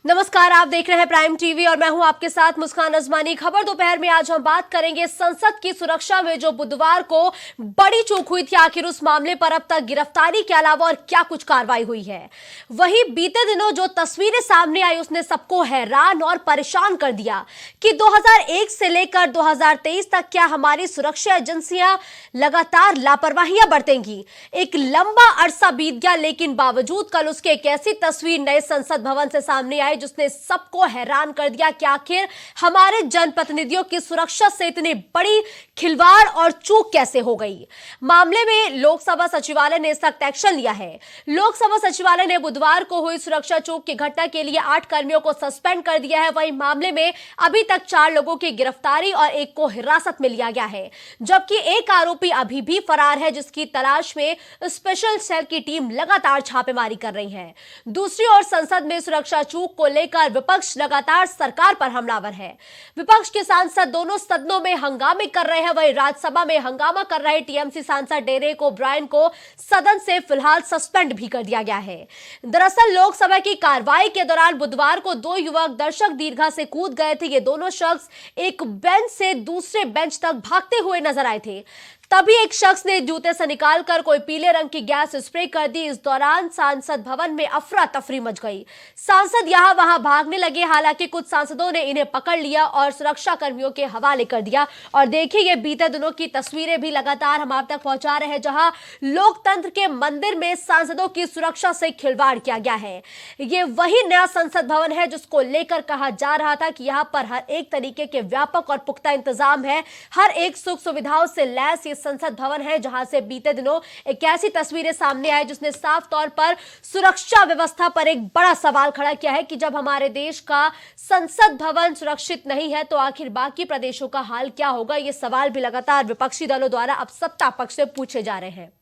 नमस्कार, आप देख रहे हैं प्राइम टीवी और मैं हूं आपके साथ मुस्कान अजमानी। खबर दोपहर में आज हम बात करेंगे संसद की सुरक्षा में जो बुधवार को बड़ी चूक हुई थी, आखिर उस मामले पर अब तक गिरफ्तारी के अलावा और क्या कुछ कार्रवाई हुई है। वहीं बीते दिनों जो तस्वीरें सामने आई उसने सबको हैरान और परेशान कर दिया कि 2001 से लेकर 2023 तक क्या हमारी सुरक्षा एजेंसियां लगातार लापरवाहियां बरतेंगी। एक लंबा अरसा बीत गया, लेकिन बावजूद कल उसके एक ऐसी तस्वीर नए संसद भवन से सामने आई जिसने सबको हैरान कर दिया कि आखिर हमारे जनप्रतिनिधियों की सुरक्षा से इतनी बड़ी खिलवाड़ और चूक कैसे हो गई। मामले में लोकसभा सचिवालय ने सख्त एक्शन लिया है। लोकसभा सचिवालय ने बुधवार को हुई सुरक्षा चूक की घटना के लिए 8 कर्मियों को सस्पेंड कर दिया है। वहीं मामले में अभी तक 4 लोगों की गिरफ्तारी और एक को हिरासत में लिया गया है, जबकि एक आरोपी अभी भी फरार है, जिसकी तलाश में स्पेशल सेल की टीम लगातार छापेमारी कर रही है। दूसरी ओर संसद में सुरक्षा चूक को लेकर विपक्ष लगातार सरकार पर हमलावर है। विपक्ष के सांसद दोनों सदनों में हंगामे कर रहे हैं। वहीं राज्यसभा में हंगामा कर रहे टीएमसी सांसद डेरेक ओब्रायन को सदन से फिलहाल सस्पेंड भी कर दिया गया है। दरअसल लोकसभा की कार्रवाई के दौरान बुधवार को 2 युवक दर्शक दीर्घा से कूद गए थे। ये दोनों शख्स एक बेंच से दूसरे बेंच तक भागते हुए नजर आए थे। तभी एक शख्स ने जूते से निकालकर कोई पीले रंग की गैस स्प्रे कर दी। इस दौरान सांसद भवन में अफरा तफरी मच गई। सांसद यहां वहां भागने लगे। हालांकि कुछ सांसदों ने इन्हें पकड़ लिया और सुरक्षा कर्मियों के हवाले कर दिया। और देखिए, ये बीते दिनों की तस्वीरें भी लगातार हम आप तक पहुंचा रहे हैं, जहां लोकतंत्र के मंदिर में सांसदों की सुरक्षा से खिलवाड़ किया गया है। ये वही नया संसद भवन है जिसको लेकर कहा जा रहा था कि यहां पर हर एक तरीके के व्यापक और पुख्ता इंतजाम है, हर एक सुख सुविधाओं से लैस संसद भवन है, जहां से बीते दिनों एक ऐसी तस्वीरें सामने आई जिसने साफ तौर पर सुरक्षा व्यवस्था पर एक बड़ा सवाल खड़ा किया है कि जब हमारे देश का संसद भवन सुरक्षित नहीं है तो आखिर बाकी प्रदेशों का हाल क्या होगा। ये सवाल भी लगातार विपक्षी दलों द्वारा अब सत्ता पक्ष से पूछे जा रहे हैं।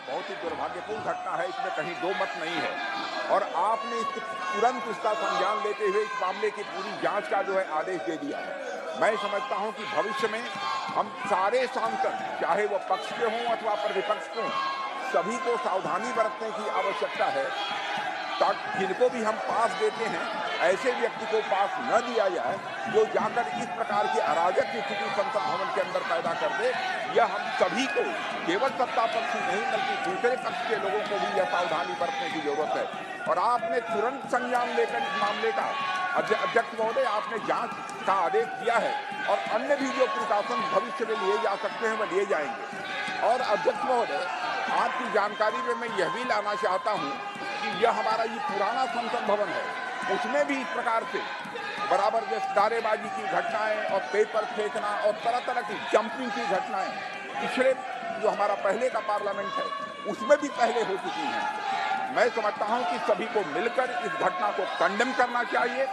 बहुत ही दुर्भाग्यपूर्ण घटना है, इसमें कहीं दो मत नहीं है। और आपने तुरंत इसका संज्ञान लेते हुए इस मामले की पूरी जांच का जो है आदेश दे दिया है। मैं समझता हूं कि भविष्य में हम सारे सांसद, चाहे वो पक्ष के हों अथवा विपक्ष के हों, सभी को सावधानी बरतने की आवश्यकता है ताकि जिनको भी हम पास देते हैं ऐसे व्यक्ति को पास न दिया जाए जो जाकर इस प्रकार की अराजक स्थिति संसद भवन के अंदर पैदा कर दे। यह हम सभी को, केवल सत्ता पक्ष ही नहीं बल्कि दूसरे पक्ष के लोगों को भी यह सावधानी बरतने की जरूरत है। और आपने तुरंत संज्ञान लेकर इस मामले का, अध्यक्ष महोदय, आपने जांच का आदेश दिया है और अन्य भी जो प्रिकॉशन भविष्य में लिए जा सकते हैं वह लिए जाएंगे। और अध्यक्ष महोदय, आपकी जानकारी में मैं यह भी लाना चाहता हूं कि यह हमारा ये पुराना संसद भवन है, उसमें भी इस प्रकार से बराबर जैसे नारेबाजी की घटनाएं और पेपर फेंकना और तरह तरह की जंपिंग की घटनाएं पिछले जो हमारा पहले का पार्लियामेंट है उसमें भी पहले हो चुकी हैं। मैं समझता हूं कि सभी को मिलकर इस घटना को कंडेम करना चाहिए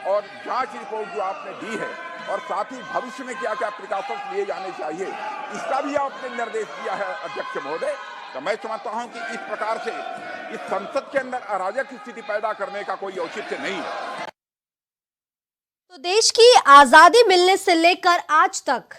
और जांच रिपोर्ट जो आपने दी है और साथ ही भविष्य में क्या क्या प्रिकॉशंस लिए जाने चाहिए इसका भी आपने निर्देश दिया है अध्यक्ष महोदय। तो मैं समझता हूं कि इस प्रकार से इस संसद के अंदर अराजक स्थिति पैदा करने का कोई औचित्य नहीं है। तो देश की आजादी मिलने से लेकर आज तक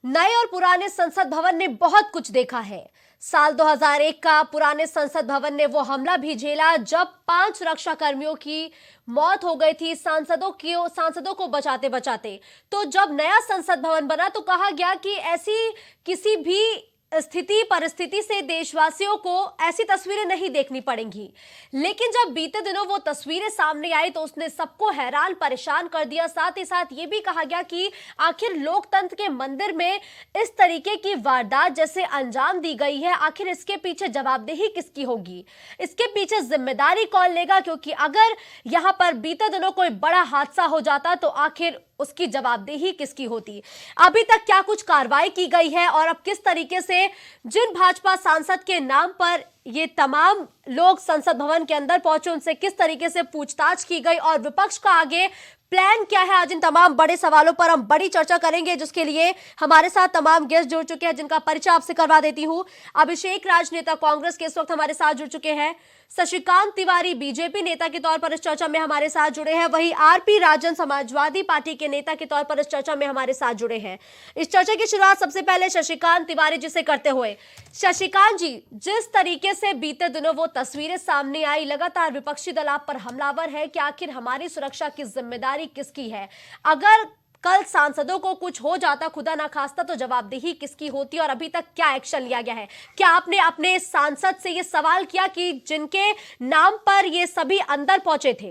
नए और पुराने संसद भवन ने बहुत कुछ देखा है। साल 2001 का पुराने संसद भवन ने वो हमला भी झेला जब 5 सुरक्षा कर्मियों की मौत हो गई थी, सांसदों को बचाते बचाते। तो जब नया संसद भवन बना तो कहा गया कि ऐसी किसी भी परिस्थिति से देशवासियों को ऐसी तस्वीरें नहीं देखनी पड़ेंगी। लेकिन जब बीते दिनों वो तस्वीरें सामने आई तो उसने सबको हैरान परेशान कर दिया। साथ ही साथ ये भी कहा गया कि आखिर लोकतंत्र के मंदिर में इस तरीके की वारदात जैसे अंजाम दी गई है, आखिर इसके पीछे जवाबदेही किसकी होगी, इसके पीछे जिम्मेदारी कौन लेगा। क्योंकि अगर यहां पर बीते दिनों कोई बड़ा हादसा हो जाता तो आखिर उसकी जवाबदेही किसकी होती। अभी तक क्या कुछ कार्रवाई की गई है और अब किस तरीके से जिन भाजपा सांसद के नाम पर ये तमाम लोग संसद भवन के अंदर पहुंचे उनसे किस तरीके से पूछताछ की गई और विपक्ष का आगे प्लान क्या है, आज इन तमाम बड़े सवालों पर हम बड़ी चर्चा करेंगे, जिसके लिए हमारे साथ तमाम गेस्ट जुड़ चुके हैं जिनका परिचय आपसे करवा देती हूं। अभिषेक राज, नेता कांग्रेस के, इस वक्त हमारे साथ जुड़ चुके हैं। शशिकांत तिवारी बीजेपी नेता के तौर पर इस चर्चा में हमारे साथ जुड़े हैं, वहीं आरपी राजन समाजवादी पार्टी के नेता के तौर पर इस चर्चा में हमारे साथ जुड़े हैं। इस चर्चा की शुरुआत सबसे पहले शशिकांत तिवारी जी से करते हुए। शशिकांत जी, जिस तरीके से बीते दिनों वो तस्वीरें सामने आई, लगातार विपक्षी दल आप पर हमलावर है कि आखिर हमारी सुरक्षा की जिम्मेदारी किसकी है? अगर कल सांसदों को कुछ हो जाता, खुदा ना खास्ता, तो जवाबदेही किसकी होती और अभी तक क्या एक्शन लिया गया है? क्या आपने अपने सांसद से ये सवाल किया कि जिनके नाम पर ये सभी अंदर पहुंचे थे?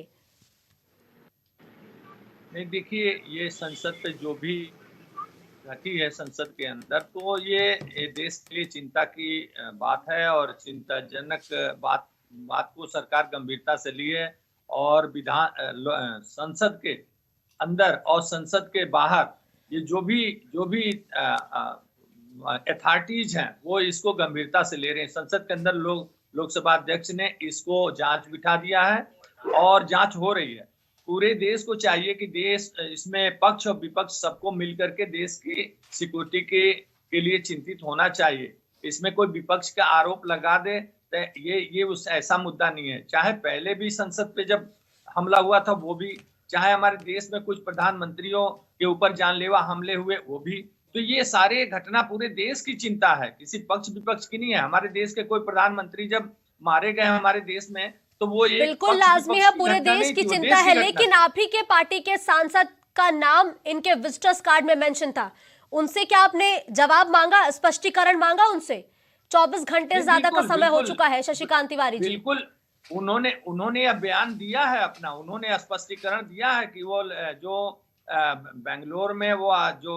नहीं, देखिए, ये संसद पे जो भी घटी है संसद के अंदर, तो ये देश के लिए चिंता की बात है और चिंताजनक बात को सरकार गंभीरता से लिए और संसद के अंदर और संसद के बाहर ये जो भी अथॉरिटीज हैं वो इसको गंभीरता से ले रहे हैं। संसद के अंदर लोकसभा अध्यक्ष ने इसको जांच बिठा दिया है और जांच हो रही है। पूरे देश को चाहिए कि देश इसमें पक्ष और विपक्ष सबको मिलकर के देश की सिक्योरिटी के लिए चिंतित होना चाहिए। इसमें कोई विपक्ष का आरोप लगा दे तो ये उस ऐसा मुद्दा नहीं है। चाहे पहले भी संसद पे जब हमला हुआ था वो भी, चाहे हमारे देश में कुछ प्रधानमंत्रियों के ऊपर जानलेवा हमले हुए वो भी, तो ये सारे घटना पूरे देश की चिंता है, किसी पक्ष विपक्ष की नहीं है। हमारे देश के कोई प्रधानमंत्री जब मारे गए हमारे देश में तो वो एक बिल्कुल लाजमी है, पूरे देश की चिंता है, लेकिन आप ही के पार्टी के सांसद का नाम इनके विजिटर्स कार्ड में मेंशन था। उनसे क्या आपने जवाब मांगा, स्पष्टीकरण मांगा उनसे? 24 घंटे ज्यादा का समय हो चुका है शशिकांत तिवारी जी। बिल्कुल, उन्होंने यह बयान दिया है अपना, उन्होंने स्पष्टीकरण दिया है कि वो जो बेंगलोर में वो जो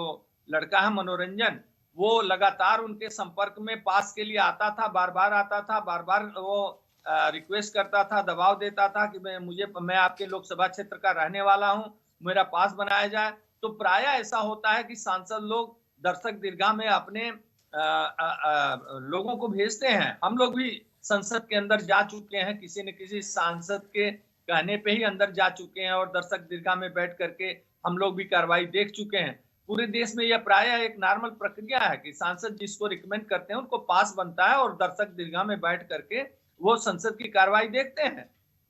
लड़का है मनोरंजन, वो लगातार उनके संपर्क में पास के लिए आता था, बार बार आता था, बार बार वो रिक्वेस्ट करता था, दबाव देता था कि मैं आपके लोकसभा क्षेत्र का रहने वाला हूं, मेरा पास बनाया जाए। तो प्राय ऐसा होता है कि सांसद लोग दर्शक दीर्घा में अपने लोगों को भेजते हैं। हम लोग भी संसद के अंदर जा चुके हैं, किसी न किसी सांसद के कहने पे ही अंदर जा चुके हैं और दर्शक दीर्घा में बैठ करके हम लोग भी कार्रवाई देख चुके हैं। पूरे देश में यह प्राय एक नॉर्मल प्रक्रिया है कि सांसद जिसको रिकमेंड करते हैं उनको पास बनता है और दर्शक दीर्घा में बैठ करके वो संसद की कार्रवाई देखते हैं।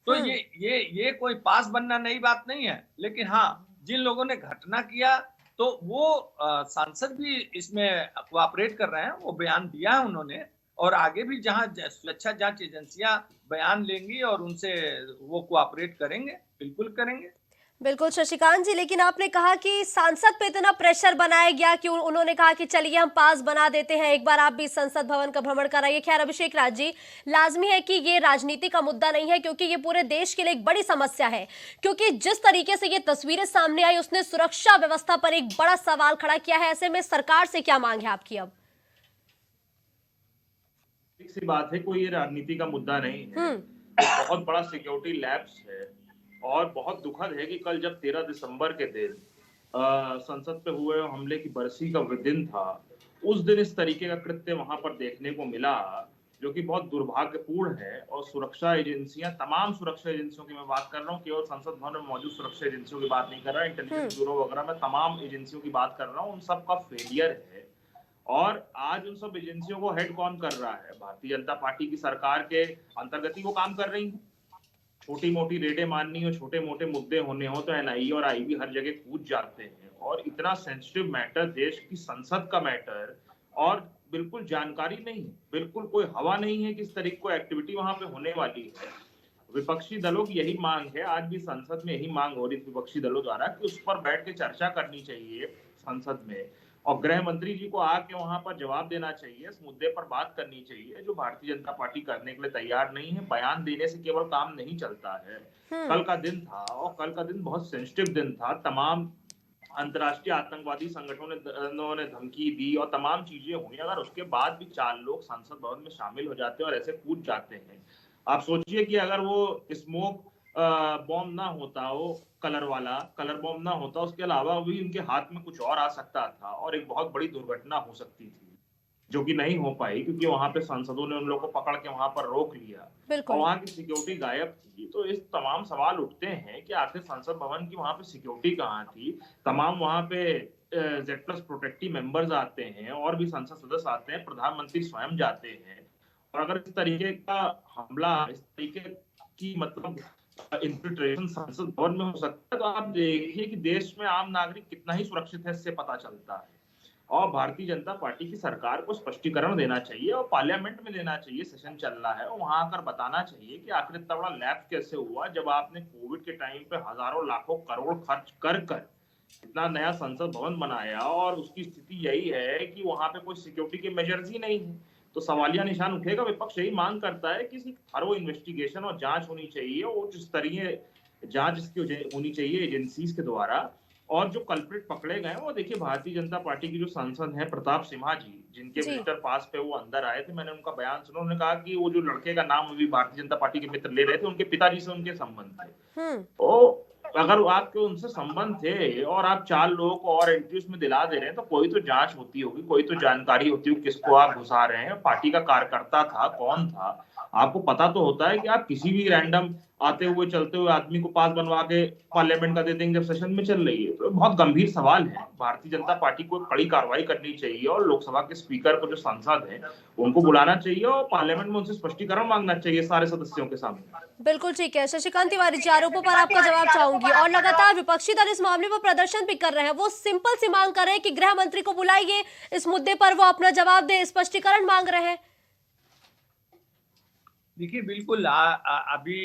तो ये कोई पास बनना नई बात नहीं है, लेकिन हाँ, जिन लोगों ने घटना किया तो वो सांसद भी इसमें कोऑपरेट कर रहे हैं, वो बयान दिया है उन्होंने, और आगे भी जहां सुरक्षा जांच एजेंसियां बयान लेंगी और उनसे वो कोऑपरेट करेंगे, बिल्कुल करेंगे। बिल्कुल शशिकांत जी, लेकिन आपने कहा कि सांसद पे इतना प्रेशर बनाया गया कि उन्होंने कहा कि चलिए हम पास बना देते हैं, एक बार आप भी संसद भवन का भ्रमण कराइए। खैर अभिषेक राज जी, लाजमी है कि ये राजनीति का मुद्दा नहीं है, क्योंकि ये पूरे देश के लिए एक बड़ी समस्या है, क्योंकि जिस तरीके से ये तस्वीरें सामने आई उसने सुरक्षा व्यवस्था पर एक बड़ा सवाल खड़ा किया है। ऐसे में सरकार से क्या मांग है आपकी? अब एक सी बात है, कोई ये राजनीति का मुद्दा नहीं है, बहुत बड़ा सिक्योरिटी लैप्स है और बहुत दुखद है कि कल जब 13 दिसंबर के दिन संसद पे हुए हमले की बरसी का दिन था, उस दिन इस तरीके का कृत्य वहां पर देखने को मिला, जो कि बहुत दुर्भाग्यपूर्ण है। और सुरक्षा एजेंसियां, तमाम सुरक्षा एजेंसियों की मैं बात कर रहा हूँ, केवल संसद भवन में मौजूद सुरक्षा एजेंसियों की बात नहीं कर रहा, इंटेलिजेंस ब्यूरो वगैरह में तमाम एजेंसियों की बात कर रहा हूँ, उन सबका फेलियर है। और आज उन सब एजेंसियों को हेड कौन कर रहा है? भारतीय जनता पार्टी की सरकार के अंतर्गत ही वो काम कर रही है। छोटी मोटी रेडें माननी हो, छोटे मोटे मुद्दे होने हो तो एनआईए और आईबी हर जगह कूद जाते हैं, और इतना सेंसिटिव मैटर, देश की संसद का मैटर, और बिल्कुल जानकारी नहीं है, बिल्कुल कोई हवा नहीं है कि इस तरीके को एक्टिविटी वहां पे होने वाली है। विपक्षी दलों की यही मांग है, आज भी संसद में यही मांग हो रही थी विपक्षी दलों द्वारा कि उस पर बैठ के चर्चा करनी चाहिए संसद में, और गृह मंत्री जी को आके वहां पर जवाब देना चाहिए, इस मुद्दे पर बात करनी चाहिए, जो भारतीय जनता पार्टी करने के लिए तैयार नहीं है। बयान देने से केवल काम नहीं चलता है। कल का दिन था और कल का दिन बहुत सेंसिटिव दिन था। तमाम अंतर्राष्ट्रीय आतंकवादी संगठनों ने धमकी दी और तमाम चीजें हुई। अगर उसके बाद भी 4 लोग संसद भवन में शामिल हो जाते हैं और ऐसे कूद जाते हैं, आप सोचिए कि अगर वो स्मोक बॉम्ब ना होता, वो कलर बॉम्ब ना होता, उसके अलावा भी उनके हाथ में कुछ और आ सकता था और एक बहुत बड़ी दुर्घटना हो सकती थी, जो कि नहीं हो पाई क्योंकि वहां पे सांसदों ने उन लोगों को पकड़ के वहां पर रोक लिया और वहां की सिक्योरिटी गायब थी। तो इस तमाम सवाल उठते हैं कि आखिर संसद भवन की वहां पे सिक्योरिटी कहाँ थी? तमाम वहां पे Z+ प्रोटेक्टिव मेंबर्स आते हैं और भी संसद सदस्य आते हैं, प्रधानमंत्री स्वयं जाते हैं और अगर इस तरीके का हमला, इस तरीके की मतलब इन्फिल्ट्रेशन संसद भवन में हो सकता है, तो आप देखिए कि देश में आम नागरिक कितना ही सुरक्षित है, इससे पता चलता है। और भारतीय जनता पार्टी की सरकार को स्पष्टीकरण देना चाहिए और पार्लियामेंट में देना चाहिए, सेशन चल रहा है और वहां आकर बताना चाहिए कि आखिर इतना बड़ा लैप्स कैसे हुआ, जब आपने कोविड के टाइम पे हजारों लाखों करोड़ खर्च कर इतना नया संसद भवन बनाया और उसकी स्थिति यही है कि वहां पे कोई सिक्योरिटी के मेजर्स ही नहीं है। तो सवालिया निशान उठेगा। विपक्ष यही मांग करता है कि थरो इन्वेस्टिगेशन और जांच होनी चाहिए और जिस स्तरीय जांच इसकी होनी चाहिए एजेंसीज के द्वारा। और जो कल्प्रिट पकड़े गए वो देखिए भारतीय जनता पार्टी की जो सांसद हैं प्रताप सिम्हा जी, जिनके विजिटर पास पे वो अंदर आए थे, मैंने उनका बयान सुना। उन्होंने कहा कि वो जो लड़के का नाम अभी भारतीय जनता पार्टी के मित्र ले रहे थे, उनके पिताजी से उनके संबंध थे। तो अगर आपके उनसे संबंध थे और आप 4 लोगों को और एंट्री उसमें दिला दे रहे हैं, तो कोई तो जांच होती होगी, कोई तो जानकारी होती होगी किसको आप घुसा रहे हैं, पार्टी का कार्यकर्ता था, कौन था। आपको पता तो होता है कि आप किसी भी रैंडम आते हुए चलते हुए आदमी को पास बनवा के पार्लियामेंट का दे देंगे जब सेशन में चल रही है। तो बहुत गंभीर सवाल है। भारतीय जनता पार्टी को कड़ी कार्रवाई करनी चाहिए और लोकसभा के स्पीकर को, जो सांसद हैं, उनको बुलाना चाहिए और पार्लियामेंट में उनसे स्पष्टीकरण मांगना चाहिए सारे सदस्यों के सामने। बिल्कुल ठीक है। शशिकांत तिवारी जी, आरोपों पर आपका जवाब चाहूंगी। और लगातार विपक्षी दल इस मामले पर प्रदर्शन भी कर रहे हैं। वो सिंपल सी मांग कर रहे हैं कि गृह मंत्री को बुलाइए, इस मुद्दे पर वो अपना जवाब दे, स्पष्टीकरण मांग रहे हैं। देखिए, बिल्कुल अभी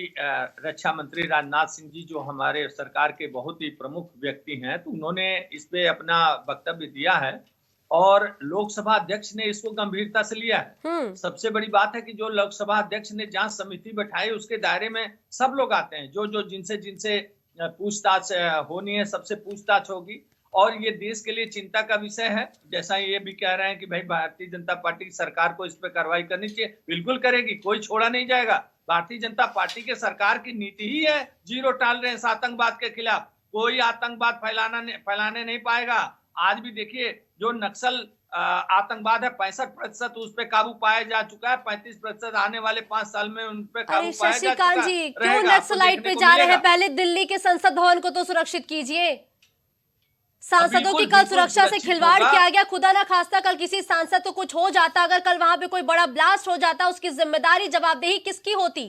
रक्षा मंत्री राजनाथ सिंह जी, जो हमारे सरकार के बहुत ही प्रमुख व्यक्ति हैं, तो उन्होंने इस पे अपना वक्तव्य दिया है और लोकसभा अध्यक्ष ने इसको गंभीरता से लिया है। सबसे बड़ी बात है कि जो लोकसभा अध्यक्ष ने जांच समिति बैठाई, उसके दायरे में सब लोग आते हैं, जो जिनसे जिनसे पूछताछ होनी है, सबसे पूछताछ होगी। और ये देश के लिए चिंता का विषय है। जैसा ये भी कह रहे हैं कि भाई भारतीय जनता पार्टी की सरकार को इस पर कार्रवाई करनी चाहिए, बिल्कुल करेगी, कोई छोड़ा नहीं जाएगा। भारतीय जनता पार्टी के सरकार की नीति ही है जीरो टॉलरेंस आतंकवाद के खिलाफ। कोई आतंकवाद फैलाने नहीं पाएगा। आज भी देखिए, जो नक्सल आतंकवाद है 65% उस पर काबू पाया जा चुका है। 35% आने वाले 5 साल में उन पर काबू पाया जा चुका है। शशिकांत जी, क्यों नक्सलाइट पे जा रहे हैं? पहले दिल्ली के संसद भवन को तो सुरक्षित कीजिए। सांसदों की कल सुरक्षा से खिलवाड़ किया गया। खुदा ना खास्ता कल किसी सांसद को कुछ हो जाता, अगर कल वहां पे कोई बड़ा ब्लास्ट हो जाता, उसकी जिम्मेदारी, जवाबदेही किसकी होती?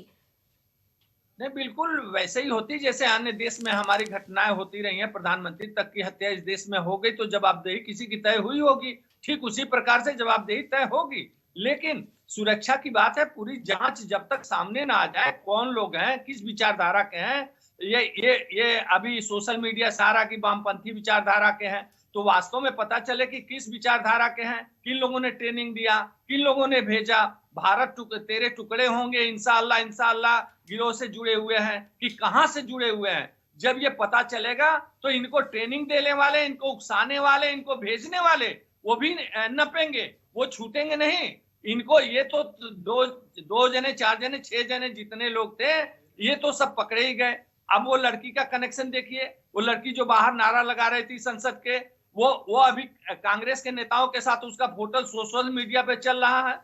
नहीं, बिल्कुल वैसे ही होती जैसे अन्य देश में हमारी घटनाएं होती रही हैं। प्रधानमंत्री तक की हत्या इस देश में हो गई तो जवाबदेही किसी की तय हुई होगी। ठीक उसी प्रकार से जवाबदेही तय होगी। लेकिन सुरक्षा की बात है, पूरी जांच जब तक सामने ना आ जाए, कौन लोग हैं, किस विचारधारा के हैं, ये अभी सोशल मीडिया सारा की वामपंथी विचारधारा के हैं, तो वास्तव में पता चले कि किस विचारधारा के हैं, किन लोगों ने ट्रेनिंग दिया, किन लोगों ने भेजा। भारत तेरे टुकड़े होंगे इंशाअल्लाह इंशाअल्लाह गिरोह से जुड़े हुए हैं कि कहां से जुड़े हुए हैं। जब ये पता चलेगा तो इनको ट्रेनिंग देने वाले, इनको उकसाने वाले, इनको भेजने वाले, वो भी नपेंगे, वो छूटेंगे नहीं। इनको ये तो 2 जने 4 जने 6 जने जितने लोग थे, ये तो सब पकड़े ही गए। अब वो लड़की का कनेक्शन देखिए, वो लड़की जो बाहर नारा लगा रही थी संसद के, वो अभी कांग्रेस के नेताओं के साथ उसका फोटो सोशल मीडिया पे चल रहा है।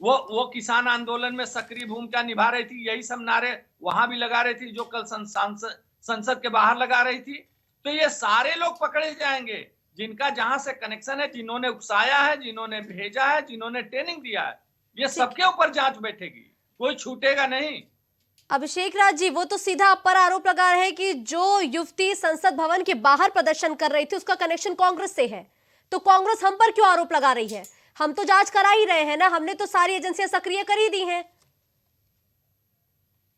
वो किसान आंदोलन में सक्रिय भूमिका निभा रही थी, यही सब नारे वहां भी लगा रही थी जो कल संसद के बाहर लगा रही थी। तो ये सारे लोग पकड़े जाएंगे जिनका जहां से कनेक्शन है, जिन्होंने उकसाया है, जिन्होंने भेजा है, जिन्होंने ट्रेनिंग दिया है। ये सबके ऊपर जांच बैठेगी, कोई छूटेगा नहीं। अभिषेक राज जी, वो तो सीधा आप पर आरोप लगा रहे हैं कि जो युवती संसद भवन के बाहर प्रदर्शन कर रही थी उसका कनेक्शन कांग्रेस से है, तो कांग्रेस हम पर क्यों आरोप लगा रही है? हम तो जांच करा ही रहे हैं ना, हमने तो सारी एजेंसियां सक्रिय कर ही दी हैं।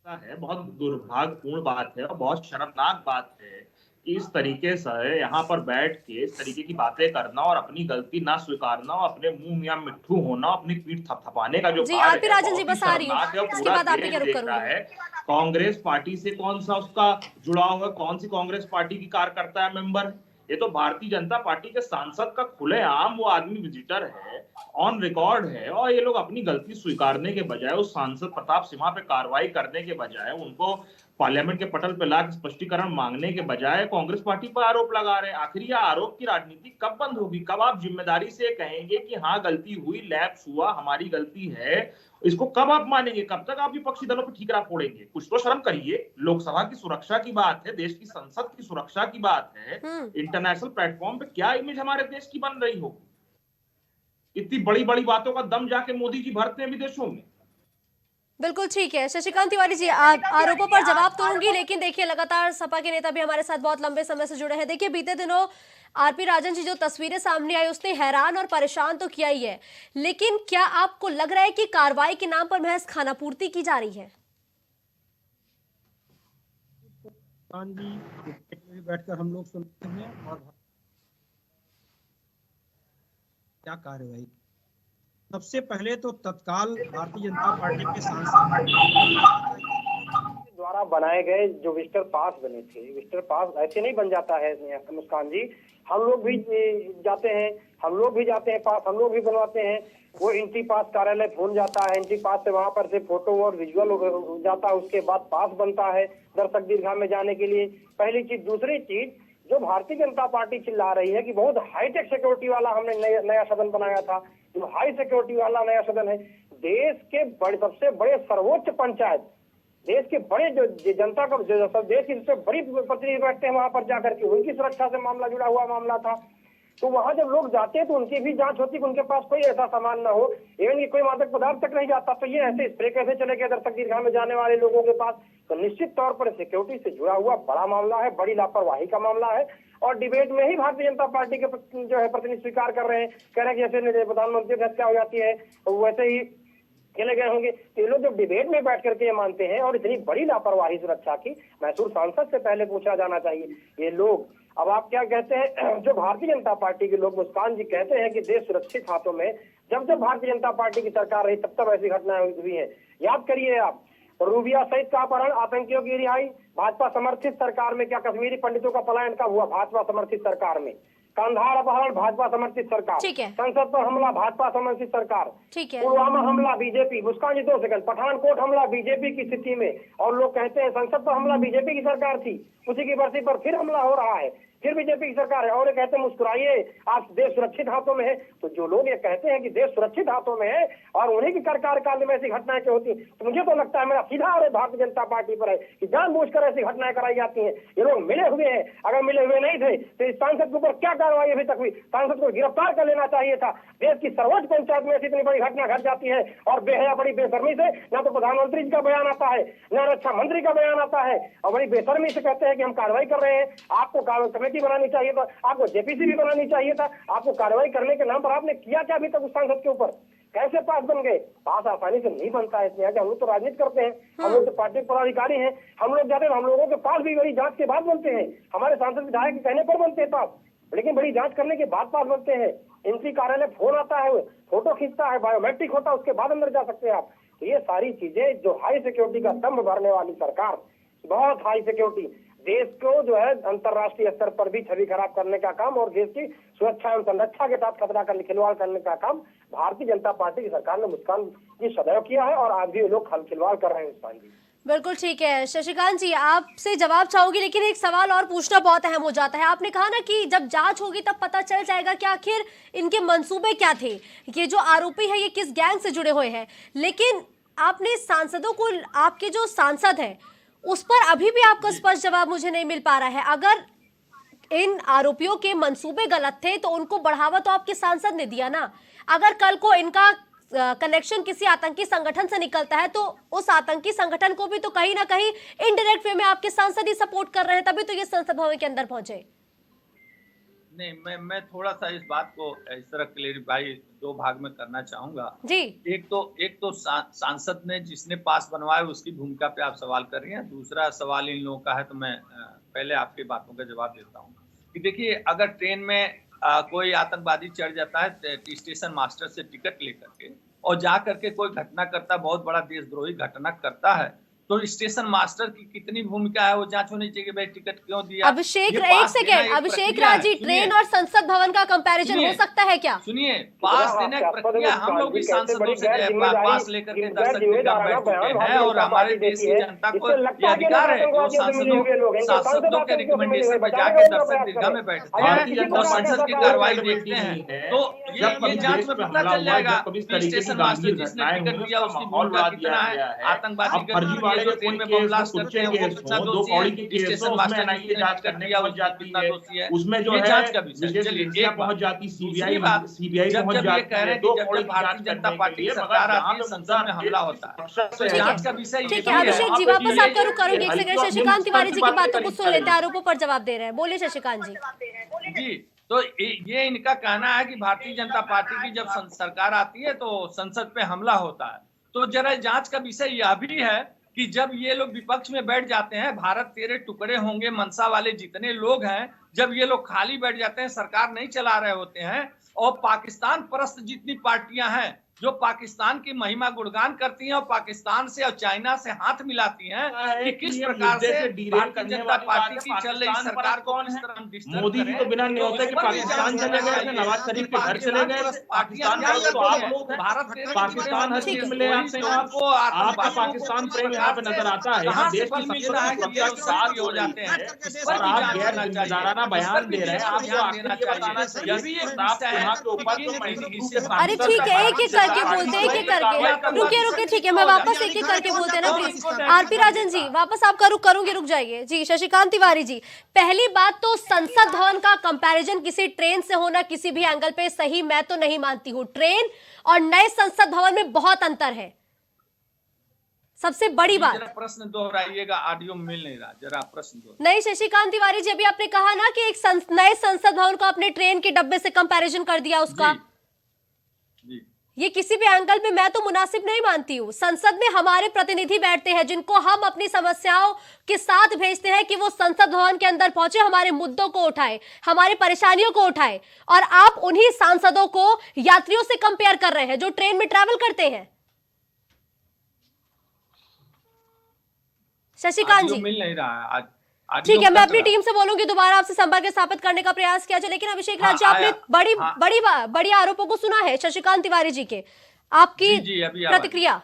बहुत दुर्भाग्यपूर्ण बात है और बहुत शर्मनाक बात है कि इस तरीके से यहाँ पर बैठ के इस तरीके की बातें करना और अपनी गलती ना स्वीकारना और अपने मुंह या मिट्ठू होना, अपनी पीठ थपथपाने का जो आरपी राजन जी, बस आ रही हूं, इसके बाद आप क्या रुक करूंगी। कांग्रेस पार्टी से कौन सा उसका जुड़ाव है, कौन सी कांग्रेस पार्टी की कार्यकर्ता है, मेंबर? ये तो भारतीय जनता पार्टी के सांसद का खुलेआम वो आदमी विजिटर है, ऑन रिकॉर्ड है। और ये लोग अपनी गलती स्वीकारने के बजाय, उस सांसद प्रताप सिम्हा पे कार्रवाई करने के बजाय, उनको पार्लियामेंट के पटल पे लाकर स्पष्टीकरण मांगने के बजाय कांग्रेस पार्टी पर आरोप लगा रहे हैं। आखिर यह आरोप की राजनीति कब बंद होगी? कब आप जिम्मेदारी से कहेंगे कि हाँ गलती हुई, लैप्स हुआ, हमारी गलती है? इसको कब आप मानेंगे? कब तक आप विपक्षी दलों पर ठीकरा फोड़ेंगे? कुछ तो शर्म करिए। लोकसभा की सुरक्षा की बात है, देश की संसद की सुरक्षा की बात है। इंटरनेशनल प्लेटफॉर्म पे क्या इमेज हमारे देश की बन रही होगी? इतनी बड़ी बड़ी बातों का दम जाके मोदी जी भरते हैं विदेशों में। बिल्कुल ठीक है। शशिकांत तिवारी जी, आरोपों पर जवाब तो दूंगी, लेकिन देखिए लगातार सपा के नेता भी हमारे साथ बहुत लंबे समय से जुड़े हैं। देखिए बीते दिनों आरपी राजन जी जो तस्वीरें सामने आई उसने हैरान और परेशान तो किया ही है, लेकिन क्या आपको लग रहा है कि कार्रवाई के नाम पर महज खानापूर्ति की जा रही है? जी बैठकर हम लोग सुनते हैं और क्या कार्रवाई। सबसे पहले तो तत्काल भारतीय जनता पार्टी के सांसद द्वारा बनाए गए जो विजिटर पास बने थे, विजिटर पास ऐसे नहीं बन जाता है मुस्कान जी। हम लोग भी जाते हैं, पास हम लोग भी बनवाते हैं। वो एंट्री पास कार्यालय फोन जाता है, एंट्री पास से वहां पर से फोटो और विजुअल जाता है, उसके बाद पास बनता है दर्शक दीर्घा में जाने के लिए। पहली चीज। दूसरी चीज, जो भारतीय जनता पार्टी चिल्ला रही है कि बहुत हाईटेक सिक्योरिटी वाला हमने नया सदन बनाया था, जो हाई सिक्योरिटी वाला नया सदन है। देश के सबसे बड़े सर्वोच्च पंचायत, देश के बड़े जो जनता का जो देश की सबसे बड़ी प्रतिनिधि बैठते हैं वहां पर जाकर के, उनकी सुरक्षा से मामला जुड़ा हुआ मामला था। तो वहां जब लोग जाते हैं तो उनकी भी जांच होती कि उनके पास कोई ऐसा सामान ना हो, इवन कि कोई मादक पदार्थ तक नहीं जाता। तो ये ऐसे स्प्रे कैसे चले गए दर्शक दीर्घा में जाने वाले लोगों के पास? तो निश्चित तौर पर सिक्योरिटी से जुड़ा हुआ बड़ा मामला है, बड़ी लापरवाही का मामला है। और डिबेट में ही भारतीय जनता पार्टी के जो है प्रतिनिधि स्वीकार कर रहे हैं, कह रहे हैं कि जैसे प्रधानमंत्री की हत्या हो जाती है वैसे ही चले गए होंगे। तो ये लोग जब डिबेट में बैठ करके ये मानते हैं, और इतनी बड़ी लापरवाही सुरक्षा की, मैसूर सांसद से पहले पूछा जाना चाहिए। ये लोग अब आप क्या कहते हैं, जो भारतीय जनता पार्टी के लोग, मुस्कान जी कहते हैं कि देश सुरक्षित हाथों में। जब जब भारतीय जनता पार्टी की सरकार रही तब तब ऐसी घटनाएं हुई हैं। याद करिए आप, रूबिया सहित का अपहरण, आतंकियों की रिहाई भाजपा समर्थित सरकार में। क्या कश्मीरी पंडितों का पलायन कब हुआ? भाजपा समर्थित सरकार में। कंधार अपहरण भाजपा समर्थित सरकार, संसद पर हमला भाजपा समर्थित सरकार, पुलवामा हमला बीजेपी। मुस्कान जी 2 सेकंड। पठानकोट हमला बीजेपी की स्थिति में, और लोग कहते हैं संसद पर हमला बीजेपी की सरकार थी, उसी की बरसी पर फिर हमला हो रहा है, फिर बीजेपी की सरकार है। और ये कहते हैं मुस्कुराइए, आज देश सुरक्षित हाथों में है। तो जो लोग ये कहते हैं कि देश सुरक्षित हाथों में है और उन्हीं की कार्यकाल में ऐसी घटनाएं क्यों होती, तो मुझे तो लगता है मेरा सीधा आरोप भारतीय जनता पार्टी पर है कि जानबूझकर ऐसी घटनाएं कराई जाती हैं। ये लोग मिले हुए हैं, अगर मिले हुए नहीं थे तो इस सांसद के ऊपर क्या कार्रवाई अभी तक हुई? सांसद को गिरफ्तार कर लेना चाहिए था। देश की सर्वोच्च पंचायत में ऐसी इतनी बड़ी घटना घट जाती है और बेहया बड़ी बेशर्मी से ना तो प्रधानमंत्री जी का बयान आता है, ना रक्षा मंत्री का बयान आता है, और बड़ी बेशर्मी से कहते हैं कि हम कार्रवाई कर रहे हैं। आपको कमेटी बनानी चाहिए था, आपको जेपीसी भी बनानी चाहिए था। आपको कार्रवाई करने के नाम पर आपने किया क्या अभी तक उस सांसद के ऊपर? कैसे पास बन गए? पास आसानी से नहीं बनता है, इसलिए हम लोग तो राजनीति करते हैं, हम लोग तो पार्टी पदाधिकारी हैं, हम लोग जाते हैं, हम लोगों के पास भी बड़ी जांच के बाद बनते हैं। हमारे सांसद विधायक के कहने पर बनते हैं पास, लेकिन बड़ी जांच करने के बाद पास बनते हैं। एंट्री कार्यालय फोन आता है, फोटो खींचता है, बायोमेट्रिक होता है, उसके बाद अंदर जा सकते हैं आप। तो ये सारी चीजें जो हाई सिक्योरिटी का दम्भ भरने वाली सरकार, बहुत हाई सिक्योरिटी, देश को जो है अंतर्राष्ट्रीय स्तर पर भी छवि खराब करने का काम और देश की सुरक्षा एवं संरक्षा के साथ खतरा कर खिलवाड़ करने का काम भारतीय जनता पार्टी की सरकार ने मुस्कान जी सदैव किया है, और आज भी लोग खिलवाड़ कर रहे हैं मुस्कान जी। बिल्कुल ठीक है। शशिकांत जी, आपसे जवाब चाहूंगी, लेकिन एक सवाल और पूछना बहुत अहम हो जाता है। आपने कहा ना कि जब जांच होगी तब पता चल जाएगा कि आखिर इनके मंसूबे क्या थे, ये जो आरोपी है ये किस गैंग से जुड़े हुए हैं। लेकिन आपने सांसदों को, आपके जो सांसद हैं उस पर अभी भी आपका स्पष्ट जवाब मुझे नहीं मिल पा रहा है। अगर इन आरोपियों के मंसूबे गलत थे तो उनको बढ़ावा तो आपके सांसद ने दिया ना। अगर कल को इनका कनेक्शन किसी आतंकी संगठन से निकलता है तो उस आतंकी संगठन को भी तो कहीं ना कहीं इनडायरेक्ट वे में आपके सांसद ही सपोर्ट कर रहे हैं, तभी तो ये संसद भवन के अंदर पहुंचे। नहीं, मैं थोड़ा सा इस बात को इस तरह क्लेरिफाई 2 भाग में करना चाहूंगा जी। एक तो सांसद ने जिसने पास बनवाया उसकी भूमिका पे आप सवाल कर रही हैं। दूसरा सवाल इन लोगों का है, तो मैं पहले आपकी बातों का जवाब देता हूँ कि देखिए, अगर ट्रेन में कोई आतंकवादी चढ़ जाता है स्टेशन मास्टर से टिकट लेकर के और जा करके कोई घटना करता है, बहुत बड़ा देशद्रोही घटना करता है, तो स्टेशन मास्टर की कितनी भूमिका है वो जांच होनी चाहिए कि भाई टिकट क्यों दिया। अभिषेक, एक सेकंड, अभिषेक राज जी, ट्रेन और संसद भवन का कंपैरिजन हो सकता है क्या? सुनिए, पास देने की प्रक्रिया हम लोग भी सांसदों से पास लेकर के दर्शक दीर्घा में बैठ चुके हैं, और हमारे देश की जनता को ये अधिकार है कि वो सांसदों के रिकमेंडेशन पे जाके दर्शक दीर्घा में बैठते हैं और संसद की कार्रवाई देखते हैं। तो ये जांच में पता चल जाएगा कि स्टेशन मास्टर जिसने टिकट दिया उसकी भूमिका कितना है, आतंकवादी अखाड़े जो के ट्रेन कोई में केस बम हो, ब्लास्ट कुर्चे करते हैं वो केस कितना हो, दो दोषी कौड़ी है, के केस हो, स्टेशन उसमें मास्टर एनआईए जांच करने किया पहुंच जाती कितना है, दोषी है, उसमें जो ये है जांच का विषय। विशेष चलिए एजेंसियां एक पहुंच बात, जाती, दूसरी बात, सीबीआई जब पहुंच जब ये जाती कह रहे है, हैं कि दो जब कौड़ी जब की जांच भारतीय जनता करने के पार्टी की लिए, मगर सरकार जहां आती है पे संसद मुद्दा में देश हमला की होता है, सुरक्षा तो से है, जांच का विषय ठीक ये है भी है। अभिषेक जी, वहां पे वापस आप करूँ करूंगी एक सेकंड। शशिकांत तिवारी जी की बातों को सुन लेते हैं, आरोपों पर जवाब दे रहे हैं। बोलिए शशिकांत जी। जी, तो ये इनका कहना है कि भारतीय जनता पार्टी की जब सरकार आती है तो संसद पे हमला होता है। तो जरा जांच का विषय यह भी है कि जब ये लोग विपक्ष में बैठ जाते हैं, भारत तेरे टुकड़े होंगे मनसा वाले जितने लोग हैं, जब ये लोग खाली बैठ जाते हैं, सरकार नहीं चला रहे होते हैं, और पाकिस्तान परस्त जितनी पार्टियां हैं जो पाकिस्तान की महिमा गुणगान करती हैं और पाकिस्तान से और चाइना से हाथ मिलाती हैं कि किस प्रकार से भारतीय जनता पार्टी की चल रही सरकार को किस तरह हम डिस्टर्ब मोदी जी तो बिना न्योते के पाकिस्तान चले गए थे, नवाज शरीफ के घर चले गए थे। पाकिस्तान का तो आप लोग हैं, पाकिस्तान हर चीज में ले आते हैं आपको, आपका पाकिस्तान प्रेम यहाँ पे नजर आता है। यहाँ देश की सबसे सुरक्षा के साथ हो जाते हैं और आप गैर जिम्मेदाराना बयान दे रहे हैं। आपको आखिर ये बताना चाहिए प्रताप सिन्हा के ऊपर जो मैंने अरे ठीक है, एक एक करके बोलते हैं, एक एक करके। रुकिए रुकिए, ठीक है, मैं वापस एक एक करके बोलते हैं ना प्लीज। आरपी राजन जी, वापस आपका रुक करूंगी, रुक जाइए जी। शशिकांत तिवारी जी, पहली बात तो संसद भवन का कंपैरिजन किसी ट्रेन से होना किसी भी एंगल पे सही मैं तो नहीं मानती हूँ। ट्रेन और नए संसद भवन में बहुत अंतर है, सबसे बड़ी बात। जरा प्रश्न दोहराइएगा, ऑडियो मिल नहीं रहा, जरा प्रश्न दोहराइए। नहीं शशिकांत तिवारी जी, अभी आपने कहा ना कि एक नए संसद भवन को आपने ट्रेन के डब्बे से कंपैरिजन कर दिया उसका। जी। ये किसी भी एंगल पे मैं तो मुनासिब नहीं मानती हूँ। संसद में हमारे प्रतिनिधि बैठते हैं जिनको हम अपनी समस्याओं के साथ भेजते हैं कि वो संसद भवन के अंदर पहुंचे, हमारे मुद्दों को उठाए, हमारी परेशानियों को उठाए, और आप उन्हीं सांसदों को यात्रियों से कंपेयर कर रहे हैं जो ट्रेन में ट्रैवल करते हैं। शशिकांत जी मिल नहीं रहा है आज। ठीक है, मैं अपनी टीम से बोलूंगी दोबारा आपसे संपर्क स्थापित करने का प्रयास किया जाए। लेकिन अभिषेक राज जी, आपने बड़ी आरोपों को सुना है शशिकांत तिवारी जी के, आपकी प्रतिक्रिया?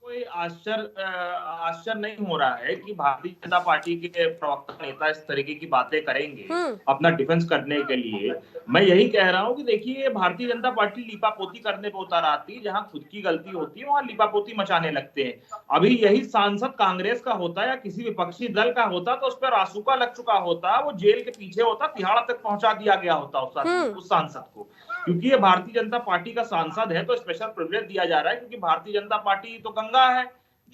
कोई आश्चर्य नहीं हो रहा है कि भारतीय जनता पार्टी के प्रवक्ता नेता इस तरीके की बातें करेंगे अपना डिफेंस करने के लिए। मैं यही कह रहा हूं कि देखिए, भारतीय जनता पार्टी लीपापोती करने पे उतर आती है, जहां खुद की गलती होती है वहां लीपापोती मचाने लगते हैं। अभी यही सांसद कांग्रेस का होता या किसी विपक्षी दल का होता तो उस पर रासुका लग चुका होता, वो जेल के पीछे होता, तिहाड़ तक पहुंचा दिया गया होता उस सांसद को। क्योंकि ये भारतीय जनता पार्टी का सांसद है तो स्पेशल प्रिविलेज दिया जा रहा है, क्योंकि भारतीय जनता पार्टी तो गंगा है,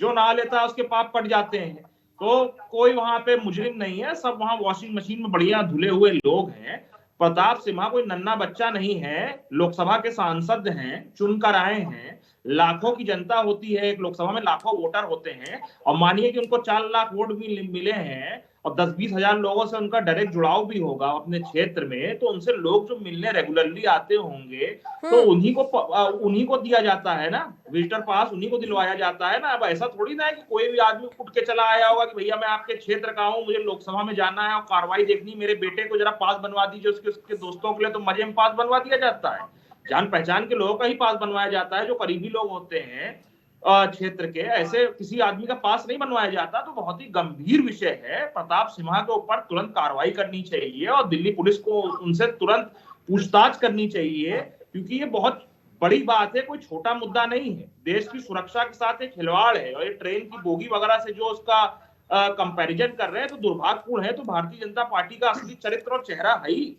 जो नहा लेता है उसके पाप पड़ जाते हैं। तो कोई वहां पे मुजरिम नहीं है, सब वहां वॉशिंग मशीन में बढ़िया धुले हुए लोग हैं। प्रताप सिन्हा कोई नन्हा बच्चा नहीं है, लोकसभा के सांसद हैं, चुनकर आए हैं। लाखों की जनता होती है, एक लोकसभा में लाखों वोटर होते हैं, और मानिए कि उनको 4 लाख वोट भी मिले हैं और 10-20 हजार लोगों से उनका डायरेक्ट जुड़ाव भी होगा अपने क्षेत्र में, तो उनसे लोग जो मिलने रेगुलरली आते होंगे तो उन्हीं को दिया जाता है ना, विजिटर पास उन्हीं को दिलवाया जाता है ना। अब ऐसा थोड़ी ना है कि कोई भी आदमी उठ के चला आया होगा कि भैया मैं आपके क्षेत्र का हूँ, मुझे लोकसभा में जाना है और कार्रवाई देखनी, मेरे बेटे को जरा पास बनवा दीजिए, उसके दोस्तों के लिए तो मजे में पास बनवा दिया जाता है। जान पहचान के लोगों का ही पास बनवाया जाता है, जो करीबी लोग होते हैं क्षेत्र के, ऐसे किसी आदमी का पास नहीं बनवाया जाता। तो बहुत ही गंभीर विषय है, प्रताप सिन्हा के ऊपर तुरंत कार्रवाई करनी चाहिए और दिल्ली पुलिस को उनसे तुरंत पूछताछ करनी चाहिए, क्योंकि ये बहुत बड़ी बात है, कोई छोटा मुद्दा नहीं है। देश की सुरक्षा के साथ एक खिलवाड़ है, और ये ट्रेन की बोगी वगैरह से जो उसका कंपैरिजन कर रहे हैं तो दुर्भाग्यपूर्ण है। तो भारतीय जनता पार्टी का असली चरित्र और चेहरा है ही।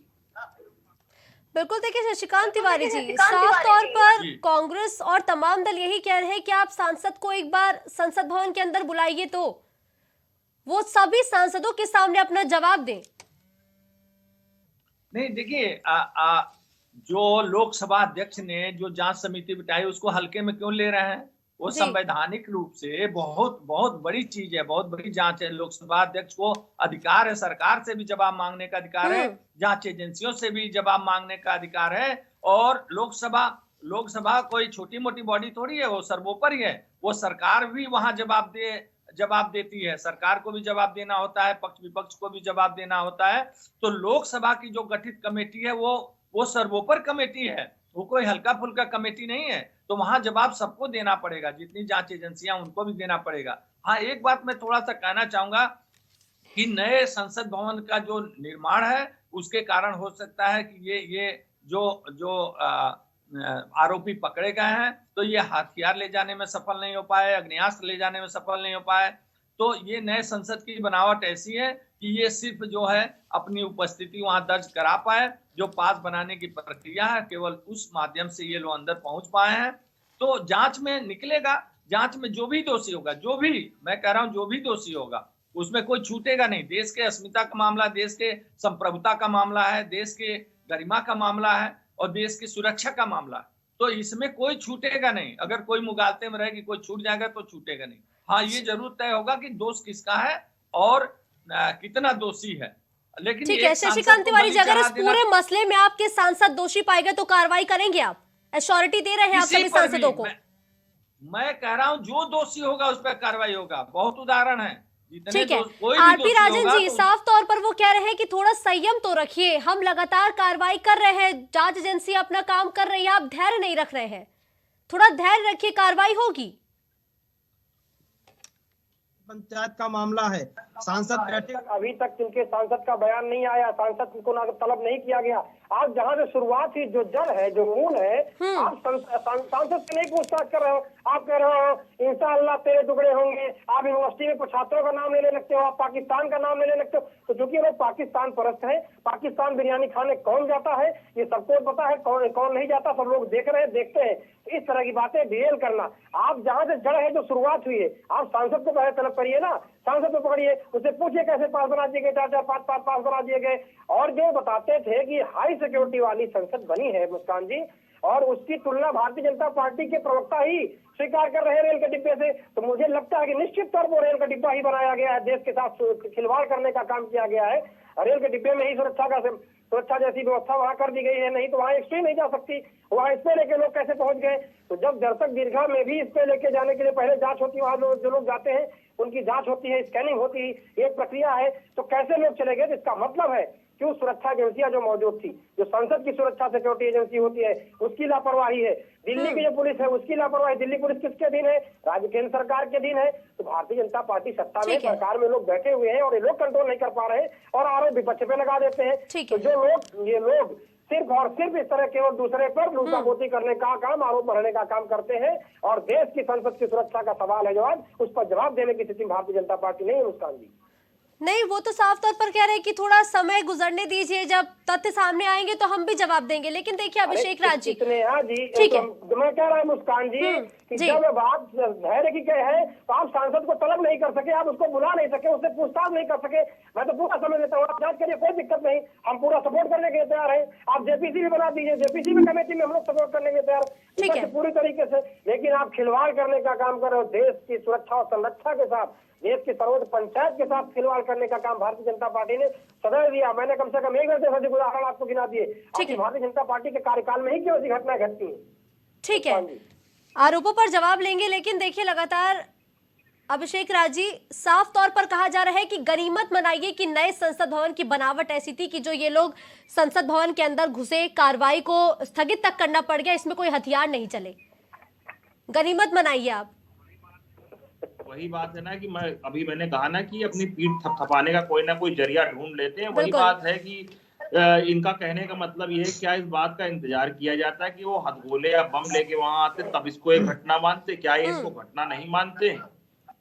बिल्कुल, देखिए शशिकांत तिवारी जी, साफ तौर पर कांग्रेस और तमाम दल यही कह रहे हैं कि आप सांसद को एक बार संसद भवन के अंदर बुलाइए तो वो सभी सांसदों के सामने अपना जवाब दें। नहीं देखिए, जो लोकसभा अध्यक्ष ने जो जांच समिति बिठाई उसको हल्के में क्यों ले रहे हैं? वो संवैधानिक रूप से बहुत बहुत बड़ी चीज है, बहुत बड़ी जांच है। लोकसभा अध्यक्ष को अधिकार है, सरकार से भी जवाब मांगने का अधिकार है, जांच एजेंसियों से भी जवाब मांगने का अधिकार है। और लोकसभा कोई छोटी मोटी बॉडी थोड़ी है, वो सर्वोपरि है। वो सरकार भी वहां जवाब देती है, सरकार को भी जवाब देना होता है, पक्ष विपक्ष को भी जवाब देना होता है। तो लोकसभा की जो गठित कमेटी है वो सर्वोपरि कमेटी है, वो कोई हल्का फुल्का कमेटी नहीं है। तो वहां जवाब सबको देना पड़ेगा, जितनी जांच एजेंसियां उनको भी देना पड़ेगा। हाँ, एक बात मैं थोड़ा सा कहना चाहूंगा कि नए संसद भवन का जो निर्माण है उसके कारण हो सकता है कि ये जो आरोपी पकड़े गए हैं, तो ये हथियार ले जाने में सफल नहीं हो पाए, अग्नियास्त्र ले जाने में सफल नहीं हो पाए। तो ये नए संसद की बनावट ऐसी है कि ये सिर्फ जो है अपनी उपस्थिति वहां दर्ज करा पाए, जो पास बनाने की प्रक्रिया है केवल उस माध्यम से ये लोग अंदर पहुंच पाए हैं। तो जांच में निकलेगा, जांच में जो भी दोषी होगा, जो भी मैं कह रहा हूं जो भी दोषी होगा उसमें कोई छूटेगा नहीं। देश के अस्मिता का मामला, देश के संप्रभुता का मामला है, देश के गरिमा का मामला है और देश की सुरक्षा का मामला है, तो इसमें कोई छूटेगा नहीं। अगर कोई मुगालते में रहे कि कोई छूट जाएगा तो छूटेगा नहीं। हाँ, ये जरूर तय होगा कि दोष किसका है और कितना दोषी है। लेकिन ठीक है शशिकांत तिवारी जी, अगर इस पूरे मसले में आपके सांसद दोषी पाए गए तो कार्रवाई करेंगे आप? एश्योरिटी दे रहे हैं आप सभी सांसदों को? मैं कह रहा हूं जो दोषी होगा उस पर कार्रवाई होगा। बहुत उदाहरण है। ठीक है, आरपी राजन जी साफ तौर पर वो कह रहे हैं कि थोड़ा संयम तो रखिए, हम लगातार कार्रवाई कर रहे हैं, जांच एजेंसी अपना काम कर रही है, आप धैर्य नहीं रख रहे हैं, थोड़ा धैर्य रखिए, कार्रवाई होगी। पंचायत का मामला है, सांसद बैठे, अभी तक इनके सांसद का बयान नहीं आया, सांसद को तलब नहीं किया गया। आज जहाँ से शुरुआत हुई, जो जड़ है, जो मूल है, आप सांसद से नहीं पूछताछ कर रहे हो। आप कह रहे हो इंशाअल्लाह तेरे टुकड़े होंगे, आप यूनिवर्सिटी में कुछ छात्रों का नाम लेने लगते हो, आप पाकिस्तान का नाम लेने लगते हो। तो चूंकि लोग पाकिस्तान परस्त है, पाकिस्तान बिरयानी खाने कौन जाता है ये सबको पता है, कौन नहीं जाता, सब लोग देख रहे हैं, देखते हैं। तो इस तरह की बातें डीएल करना, आप जहाँ से जड़ है, जो शुरुआत हुई है, आप सांसद को पहले तलब करिए ना, सांसद को पकड़िए, उससे पूछिए कैसे पास बना दिए गए, 4-4, 5-5 पास बना दिए गए। और जो बताते थे कि हाई सिक्योरिटी वाली संसद बनी है मुस्कान जी, और उसकी तुलना भारतीय जनता पार्टी के प्रवक्ता ही स्वीकार कर रहे हैं रेल के डिब्बे से, तो मुझे लगता है कि निश्चित तौर पर रेल का डिब्बा ही बनाया गया है, देश के साथ खिलवाड़ करने का काम किया गया है। रेल के डिब्बे में ही सुरक्षा जैसी व्यवस्था वहां कर दी गई है, नहीं तो वहां एक्सट्री नहीं जा सकती। वहां इस पे लेके लोग कैसे पहुंच गए? तो जब दर्शक दीर्घा में भी इस पे लेके जाने के लिए पहले जांच होती है, वहां जो लोग जाते हैं उनकी जांच होती है, स्कैनिंग होती है, एक प्रक्रिया है, तो कैसे लोग चले गए? तो इसका मतलब है क्यों सुरक्षा एजेंसियां जो मौजूद थी, जो संसद की सुरक्षा सिक्योरिटी एजेंसी होती है, उसकी लापरवाही है। दिल्ली की जो पुलिस है उसकी लापरवाही। दिल्ली पुलिस किसके अधीन है? राज्य केंद्र सरकार के अधीन है। तो भारतीय जनता पार्टी सत्ता में, सरकार में लोग बैठे हुए हैं और ये लोग कंट्रोल नहीं कर पा रहे हैं और आरोप विपक्ष पे लगा देते हैं। तो जो लोग, ये लोग सिर्फ और सिर्फ इस तरह केवल दूसरे पर लूटापोती करने का काम, आरोप बढ़ाने का काम करते हैं, और देश की संसद की सुरक्षा का सवाल है जो आज, उस पर जवाब देने की स्थिति भारतीय जनता पार्टी नहीं है मुस्कान जी। नहीं, वो तो साफ तौर पर कह रहे हैं कि थोड़ा समय गुजरने दीजिए, जब तथ्य सामने आएंगे तो हम भी जवाब देंगे। लेकिन देखिए अभिषेक राज जी, ठीक है, मैं कह रहा हूँ मुस्कान जी कि जब बात धैर्य की है तो आप सांसद को तलब नहीं कर सके, आप उसको बुला नहीं सके, उससे पूछताछ नहीं कर सके। मैं तो पूरा समझ लेता हूँ, आप जांच करिए, कोई दिक्कत नहीं, हम पूरा सपोर्ट करने के लिए तैयार है। आप जेपीसी भी बना दीजिए, जेपीसी में कमेटी में हम लोग सपोर्ट करने के तैयार है पूरी तरीके से। लेकिन आप खिलवाड़ करने का काम कर रहे हो, देश की सुरक्षा और संरक्षा के साथ, देश की सर्वोच्च पंचायत के साथ खिलवाड़ करने का काम भारतीय जनता पार्टी ने सदैव दिया। मैंने कम से कम एक दर्जन से उदाहरण आपको गिना दिए। भारतीय जनता पार्टी के कार्यकाल में ही क्यों ऐसी घटनाएं घटती हैं? ठीक है, आरोपों पर जवाब लेंगे। लेकिन देखिए लगातार अभिषेक राज जी, साफ तौर पर कहा जा रहा है कि गनीमत मनाइए कि नए संसद भवन की बनावट ऐसी थी कि जो ये लोग संसद भवन के अंदर घुसे, कार्रवाई को स्थगित तक करना पड़ गया, इसमें कोई हथियार नहीं चले। गनीमत मनाइए आप। वही बात है ना कि मैंने कहा ना कि अपनी पीठ थपथपाने का कोई ना कोई जरिया ढूंढ लेते हैं। वही बात है कि इनका कहने का मतलब ये है, क्या इस बात का इंतजार किया जाता है कि वो हथगोले या बम लेके वहां आते तब इसको एक घटना मानते? क्या ये इसको घटना नहीं मानते?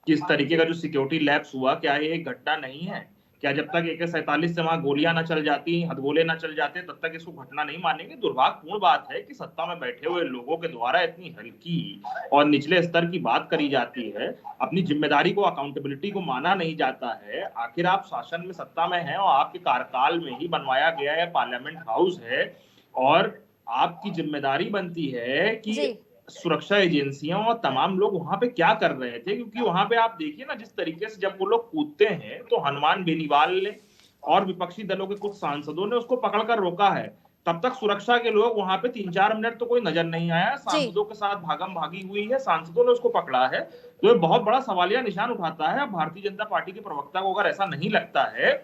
किस तरीके का जो सिक्योरिटी लैप्स हुआ, क्या ये एक घटना नहीं है? क्या जब तक AK-47 से वहां गोलियां ना चल जाती, हथगोले ना चल जाते, तब तक इसको घटना नहीं मानेंगे? दुर्भाग्यपूर्ण बात है कि सत्ता में बैठे हुए लोगों के द्वारा इतनी हल्की और निचले स्तर की बात करी जाती है, अपनी जिम्मेदारी को, अकाउंटेबिलिटी को माना नहीं जाता है। आखिर आप शासन में, सत्ता में हैं और आपके कार्यकाल में ही बनवाया गया है पार्लियामेंट हाउस है, और आपकी जिम्मेदारी बनती है कि सुरक्षा एजेंसियां और तमाम लोग वहां पे क्या कर रहे थे। क्योंकि वहां पे आप देखिए ना, जिस तरीके से जब वो लोग कूदते हैं तो हनुमान बेनीवाल ने और विपक्षी दलों के कुछ सांसदों ने उसको पकड़कर रोका है। तब तक सुरक्षा के लोग वहां पे 3-4 मिनट तो कोई नजर नहीं आया, सांसदों के साथ भागम भागी हुई है, सांसदों ने उसको पकड़ा है। तो ये बहुत बड़ा सवालिया निशान उठाता है। भारतीय जनता पार्टी के प्रवक्ता को अगर ऐसा नहीं लगता है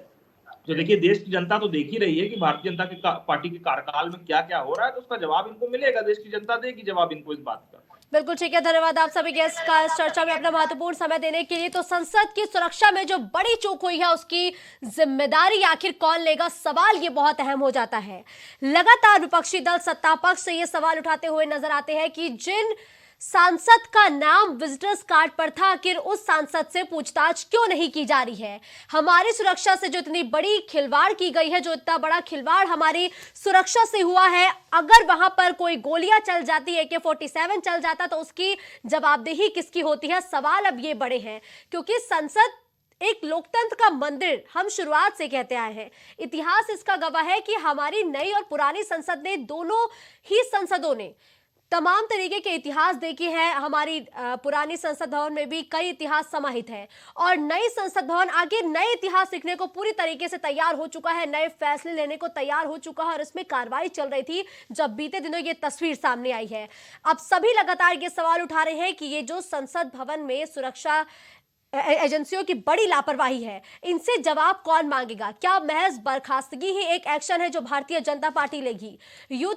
तो देखिए, देश की जनता तो देख ही रही है कि भारतीय जनता पार्टी के कार्यकाल में क्या क्या हो रहा है, तो उसका जवाब इनको मिलेगा, देश की जनता देगी जवाब इनको इस बात का। बिल्कुल ठीक है, धन्यवाद आप सभी गेस्ट का इस चर्चा में अपना महत्वपूर्ण समय देने के लिए। तो संसद की सुरक्षा में जो बड़ी चूक हुई है उसकी जिम्मेदारी आखिर कौन लेगा, सवाल ये बहुत अहम हो जाता है। लगातार विपक्षी दल सत्ता पक्ष से ये सवाल उठाते हुए नजर आते हैं कि जिन सांसद का नाम विजिटर्स कार्ड पर था, आखिर उस सांसद से पूछताछ क्यों नहीं की जा रही है। हमारी सुरक्षा से जो इतनी बड़ी खिलवाड़ की गई है, जो इतना बड़ा खिलवाड़ हमारी सुरक्षा से हुआ है, अगर वहां पर कोई गोलियां चल जाती है, AK-47 चल जाता, तो उसकी जवाबदेही किसकी होती है। सवाल अब ये बड़े हैं, क्योंकि संसद एक लोकतंत्र का मंदिर हम शुरुआत से कहते आए हैं। इतिहास इसका गवाह है कि हमारी नई और पुरानी संसद ने, दोनों ही संसदों ने तमाम तरीके के इतिहास देखे हैं। हमारी पुरानी संसद भवन में भी कई इतिहास समाहित है और नई संसद भवन आगे नए इतिहास लिखने को पूरी तरीके से तैयार हो चुका है, नए फैसले लेने को तैयार हो चुका है और इसमें कार्रवाई चल रही थी जब बीते दिनों ये तस्वीर सामने आई है। अब सभी लगातार ये सवाल उठा रहे हैं कि ये जो संसद भवन में सुरक्षा एजेंसियों की बड़ी लापरवाही है, इनसे जवाब कौन मांगेगा। क्या महज बर्खास्तगी ही एक एक्शन है जो भारतीय जनता पार्टी लेगी। यूथ